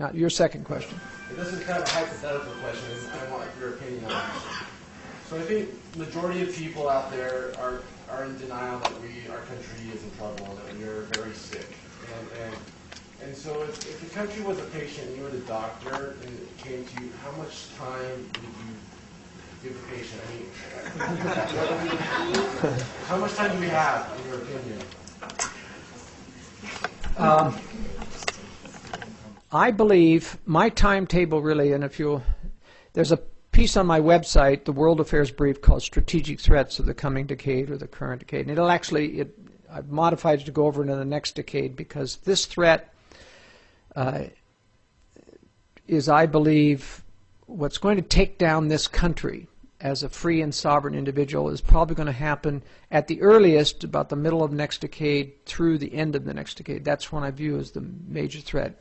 Now, your second question. This is kind of a hypothetical question, and I want your opinion on it. So I think the majority of people out there are in denial that our country is in trouble, that we are very sick. And so if the country was a patient and you were the doctor and it came to you, how much time would you give the patient? I mean, how much time do we have, in your opinion? I believe my timetable really, and there's a piece on my website, the World Affairs Brief, called Strategic Threats of the Coming Decade or the Current Decade. And I've modified it to go over into the next decade because this threat is, I believe, what's going to take down this country as a free and sovereign individual is probably going to happen at the earliest about the middle of next decade through the end of the next decade. That's when I view as the major threat.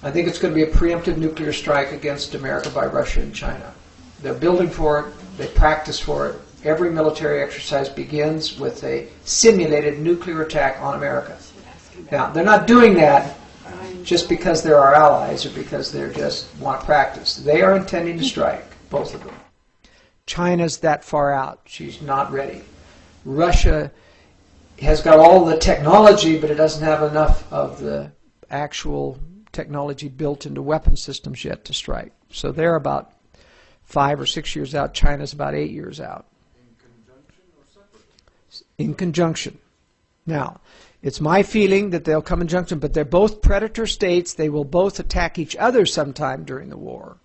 I think it's going to be a preemptive nuclear strike against America by Russia and China. They're building for it. They practice for it. Every military exercise begins with a simulated nuclear attack on America. Now, they're not doing that just because they're our allies or because they just want to practice. They are intending to strike, both of them. China's that far out. She's not ready. Russia has got all the technology, but it doesn't have enough of the actual technology built into weapon systems yet to strike. So they're about 5 or 6 years out. China's about 8 years out. In conjunction or separately? In conjunction. Now, it's my feeling that they'll come in conjunction, but they're both predator states. They will both attack each other sometime during the war.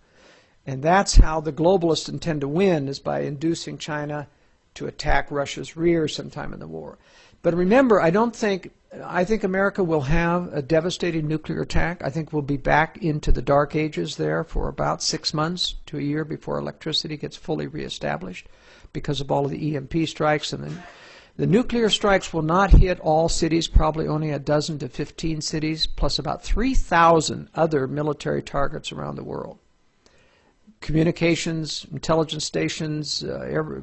And that's how the globalists intend to win, is by inducing China to attack Russia's rear sometime in the war. But remember, I think America will have a devastating nuclear attack. I think we'll be back into the dark ages there for about 6 months to a year before electricity gets fully reestablished because of all of the EMP strikes. And then the nuclear strikes will not hit all cities, probably only a dozen to 15 cities, plus about 3,000 other military targets around the world. Communications, intelligence stations,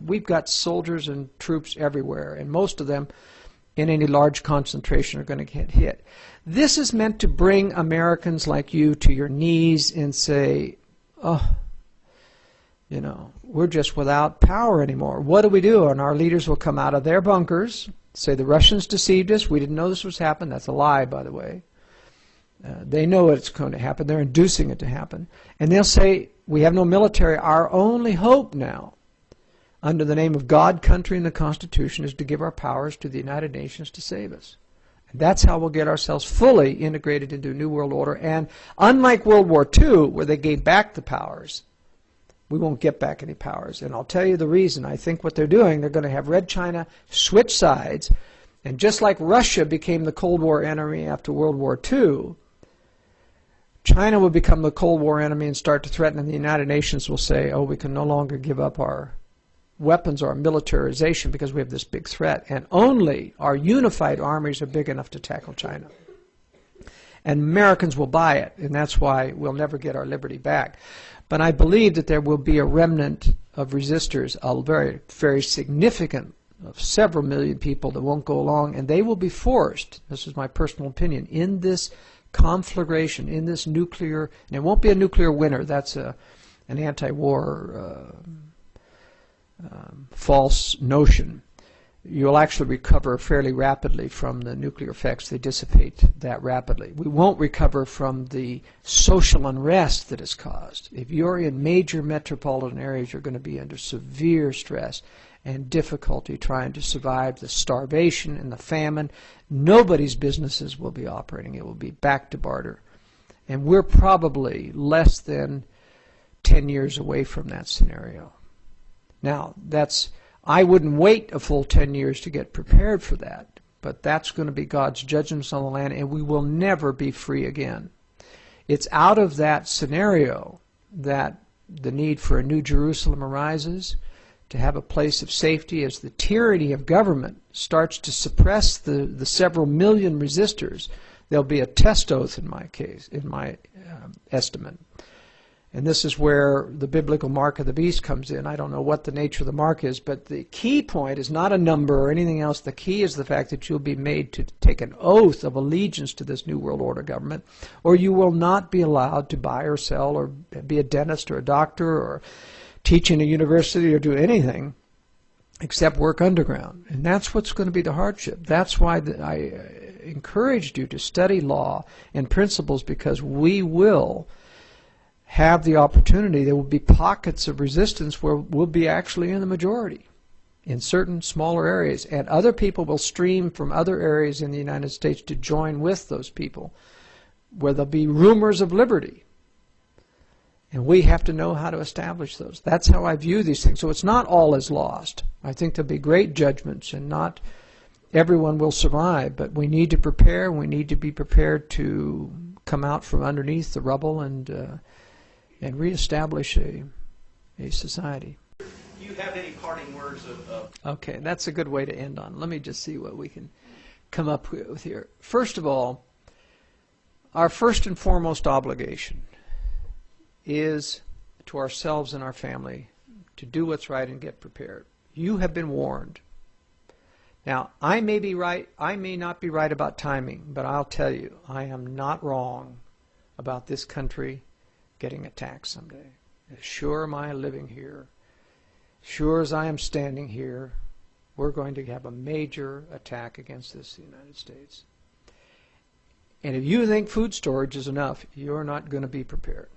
we've got soldiers and troops everywhere, and most of them in any large concentration are going to get hit. This is meant to bring Americans like you to your knees and say, oh, you know, we're just without power anymore. What do we do? And our leaders will come out of their bunkers, say the Russians deceived us, we didn't know this was happening. That's a lie, by the way. They know it's going to happen. They're inducing it to happen. And they'll say, we have no military. Our only hope now, under the name of God, country, and the Constitution, is to give our powers to the United Nations to save us. And that's how we'll get ourselves fully integrated into a new world order. And unlike World War II, where they gave back the powers, we won't get back any powers. And I'll tell you the reason. I think what they're doing, they're going to have Red China switch sides. And just like Russia became the Cold War enemy after World War II, China will become the Cold War enemy and start to threaten, and the United Nations will say, oh, we can no longer give up our weapons or our militarization because we have this big threat, and only our unified armies are big enough to tackle China. And Americans will buy it, and that's why we'll never get our liberty back. But I believe that there will be a remnant of resistors, a very, very significant, of several million people that won't go along, and they will be forced, this is my personal opinion, in this conflagration, in this nuclear, and it won't be a nuclear winter, that's an anti-war false notion. You'll actually recover fairly rapidly from the nuclear effects. They dissipate that rapidly. We won't recover from the social unrest that is caused. If you're in major metropolitan areas, you're going to be under severe stress and difficulty trying to survive the starvation and the famine. Nobody's businesses will be operating. It will be back to barter. And we're probably less than 10 years away from that scenario. Now, I wouldn't wait a full 10 years to get prepared for that, but that's going to be God's judgments on the land, and we will never be free again. It's out of that scenario that the need for a new Jerusalem arises, to have a place of safety as the tyranny of government starts to suppress the several million resistors. There'll be a test oath in my case, in my estimate. And this is where the biblical mark of the beast comes in. I don't know what the nature of the mark is, but the key point is not a number or anything else. The key is the fact that you'll be made to take an oath of allegiance to this New World Order government, or you will not be allowed to buy or sell or be a dentist or a doctor or teach in a university or do anything except work underground. And that's what's going to be the hardship. That's why I encouraged you to study law and principles, because we will have the opportunity. There will be pockets of resistance where we'll be actually in the majority in certain smaller areas, and other people will stream from other areas in the United States to join with those people where there'll be rumors of liberty. And we have to know how to establish those. That's how I view these things. So it's not all is lost. I think there'll be great judgments, and not everyone will survive, but we need to prepare. We need to be prepared to come out from underneath the rubble and reestablish a society. Do you have any parting words of... Okay, that's a good way to end on. Let me just see what we can come up with here. First of all, our first and foremost obligation is to ourselves and our family to do what's right and get prepared. You have been warned. Now, I may be right, I may not be right about timing, but I'll tell you, I am not wrong about this country getting attacked someday. As sure am I living here, sure as I am standing here, we're going to have a major attack against this United States. And if you think food storage is enough, you're not going to be prepared.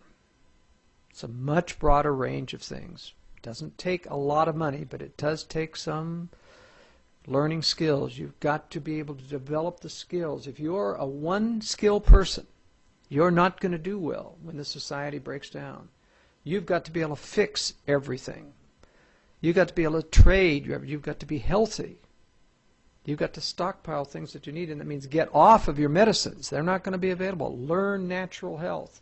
It's a much broader range of things. It doesn't take a lot of money, but it does take some learning skills. You've got to be able to develop the skills. If you're a one-skill person, you're not going to do well when the society breaks down. You've got to be able to fix everything. You've got to be able to trade. You've got to be healthy. You've got to stockpile things that you need, and that means get off of your medicines. They're not going to be available. Learn natural health.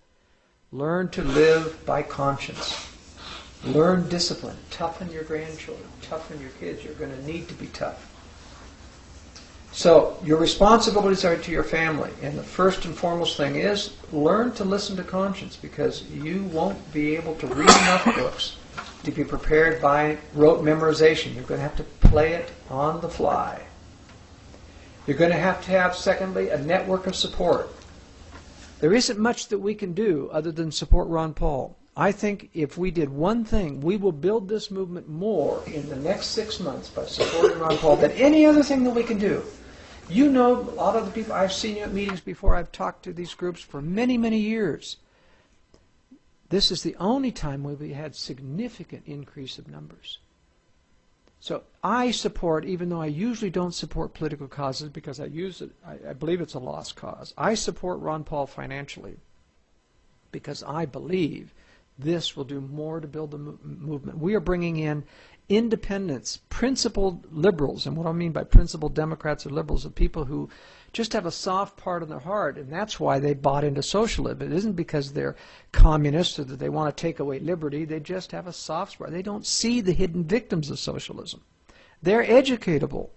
Learn to live by conscience. Learn discipline. Toughen your grandchildren. Toughen your kids. You're going to need to be tough. So your responsibilities are to your family, and the first and foremost thing is learn to listen to conscience, because you won't be able to read enough books to be prepared by rote memorization. You're going to have to play it on the fly. You're going to have, secondly, a network of support. There isn't much that we can do other than support Ron Paul. I think if we did one thing, we will build this movement more in the next 6 months by supporting Ron Paul than any other thing that we can do. You know, a lot of the people, I've seen you at meetings before, I've talked to these groups for many, many years. This is the only time where we had significant increase of numbers. So I support, even though I usually don't support political causes because I believe it's a lost cause, I support Ron Paul financially because I believe this will do more to build the movement. We are bringing in independents, principled liberals, and what I mean by principled Democrats or liberals are people who just have a soft part in their heart, and that's why they bought into socialism. It isn't because they're communists or that they want to take away liberty. They just have a soft spot. They don't see the hidden victims of socialism. They're educatable,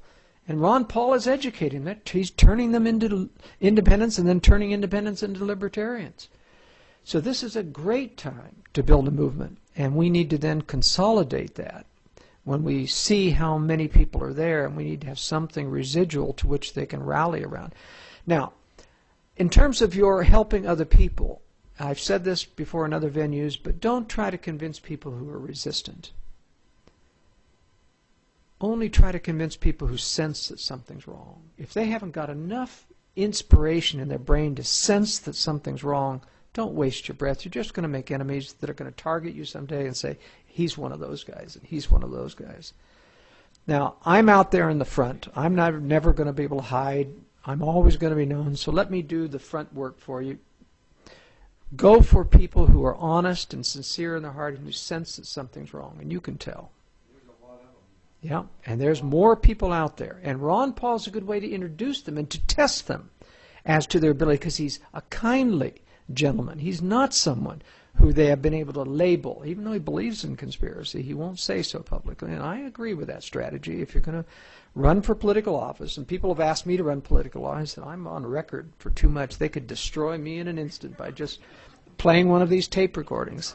and Ron Paul is educating them. He's turning them into independents and then turning independents into libertarians. So this is a great time to build a movement, and we need to then consolidate that when we see how many people are there, and we need to have something residual to which they can rally around. Now, in terms of your helping other people, I've said this before in other venues, but don't try to convince people who are resistant. Only try to convince people who sense that something's wrong. If they haven't got enough inspiration in their brain to sense that something's wrong, don't waste your breath. You're just going to make enemies that are going to target you someday and say, he's one of those guys, and he's one of those guys. Now, I'm out there in the front. I'm never going to be able to hide. I'm always going to be known, so let me do the front work for you. Go for people who are honest and sincere in their heart and who sense that something's wrong, and you can tell. There's a lot of them. Yeah, and there's more people out there. And Ron Paul's a good way to introduce them and to test them as to their ability, because he's a kindly gentleman. He's not someone who they have been able to label. Even though he believes in conspiracy, he won't say so publicly. And I agree with that strategy. If you're going to run for political office, and people have asked me to run political office, and I'm on record for too much. They could destroy me in an instant by just playing one of these tape recordings.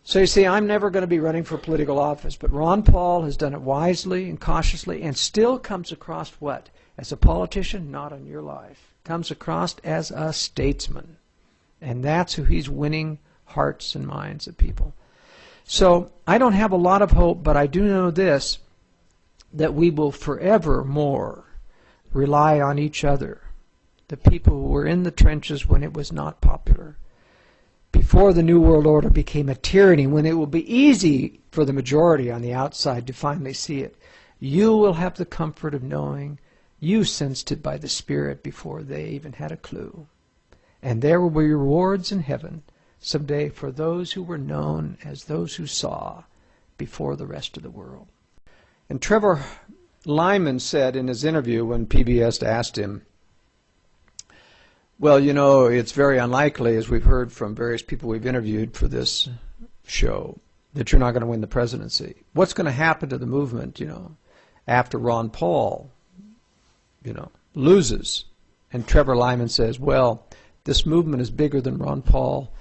So you see, I'm never going to be running for political office, but Ron Paul has done it wisely and cautiously and still comes across what? As a politician, not on your life. Comes across as a statesman. And that's who he's winning hearts and minds of people. So I don't have a lot of hope, but I do know this, that we will forevermore rely on each other. The people who were in the trenches when it was not popular. Before the New World Order became a tyranny, when it will be easy for the majority on the outside to finally see it, you will have the comfort of knowing you sensed it by the Spirit before they even had a clue. And there will be rewards in heaven someday for those who were known as those who saw before the rest of the world. And Trevor Lyman said in his interview when PBS asked him, well, you know, it's very unlikely, as we've heard from various people we've interviewed for this show, that you're not going to win the presidency. What's going to happen to the movement, you know, after Ron Paul, you know, loses? And Trevor Lyman says, well, this movement is bigger than Ron Paul.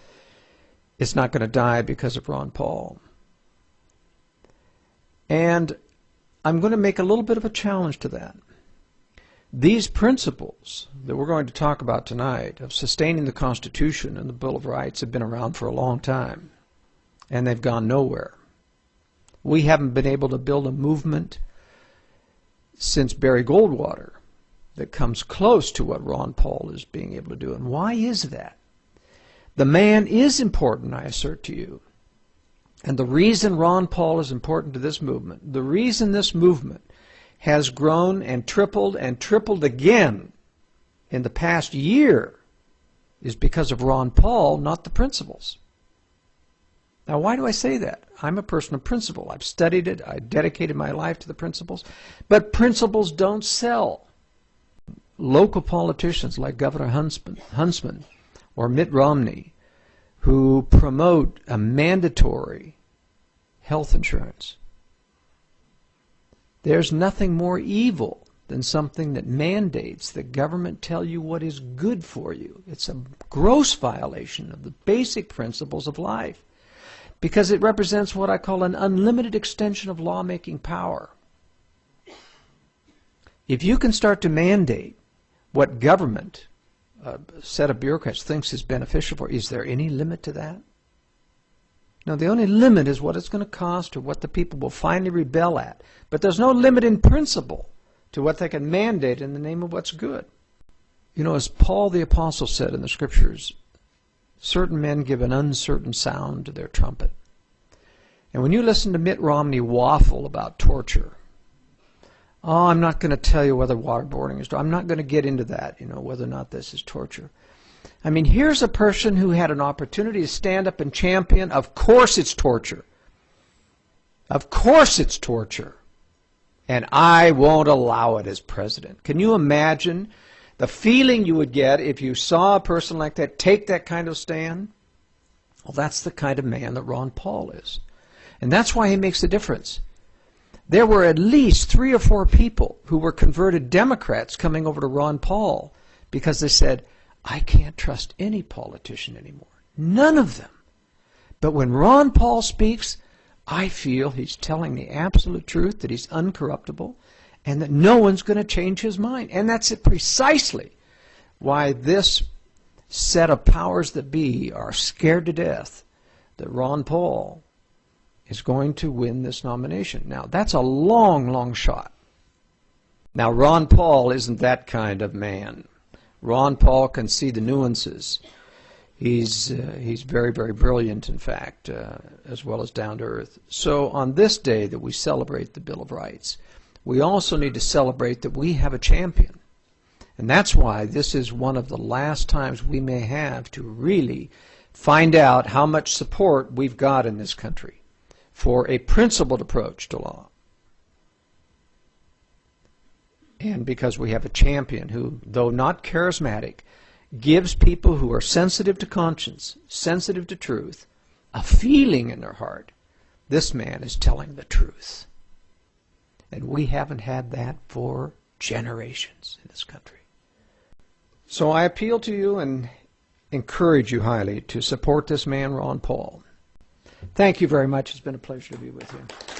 It's not going to die because of Ron Paul. And I'm going to make a little bit of a challenge to that. These principles that we're going to talk about tonight of sustaining the Constitution and the Bill of Rights have been around for a long time, and they've gone nowhere. We haven't been able to build a movement since Barry Goldwater that comes close to what Ron Paul is being able to do. And why is that? The man is important, I assert to you. And the reason Ron Paul is important to this movement, the reason this movement has grown and tripled again in the past year is because of Ron Paul, not the principles. Now, why do I say that? I'm a person of principle. I've studied it. I dedicated my life to the principles. But principles don't sell. Local politicians like Governor Huntsman or Mitt Romney, who promote a mandatory health insurance. There's nothing more evil than something that mandates that government tell you what is good for you. It's a gross violation of the basic principles of life because it represents what I call an unlimited extension of lawmaking power. If you can start to mandate what government, a set of bureaucrats, thinks is beneficial for, is there any limit to that? No, the only limit is what it's going to cost or what the people will finally rebel at. But there's no limit in principle to what they can mandate in the name of what's good. You know, as Paul the Apostle said in the Scriptures, certain men give an uncertain sound to their trumpet. And when you listen to Mitt Romney waffle about torture, oh, I'm not going to tell you whether waterboarding is, I'm not going to get into that, you know, whether or not this is torture. I mean, here's a person who had an opportunity to stand up and champion, of course it's torture. Of course it's torture. And I won't allow it as president. Can you imagine the feeling you would get if you saw a person like that take that kind of stand? Well, that's the kind of man that Ron Paul is. And that's why he makes a difference. There were at least 3 or 4 people who were converted Democrats coming over to Ron Paul because they said, I can't trust any politician anymore. None of them. But when Ron Paul speaks, I feel he's telling the absolute truth, that he's uncorruptible, and that no one's going to change his mind. And that's it precisely why this set of powers that be are scared to death that Ron Paul is going to win this nomination. Now, that's a long, long shot. Now, Ron Paul isn't that kind of man. Ron Paul can see the nuances. He's very, very brilliant, in fact, as well as down to earth. So on this day that we celebrate the Bill of Rights, we also need to celebrate that we have a champion. And that's why this is one of the last times we may have to really find out how much support we've got in this country for a principled approach to law. And because we have a champion who, though not charismatic, gives people who are sensitive to conscience, sensitive to truth, a feeling in their heart. This man is telling the truth. And we haven't had that for generations in this country. So I appeal to you, and encourage you highly to support this man, Ron Paul. Thank you very much. It's been a pleasure to be with you.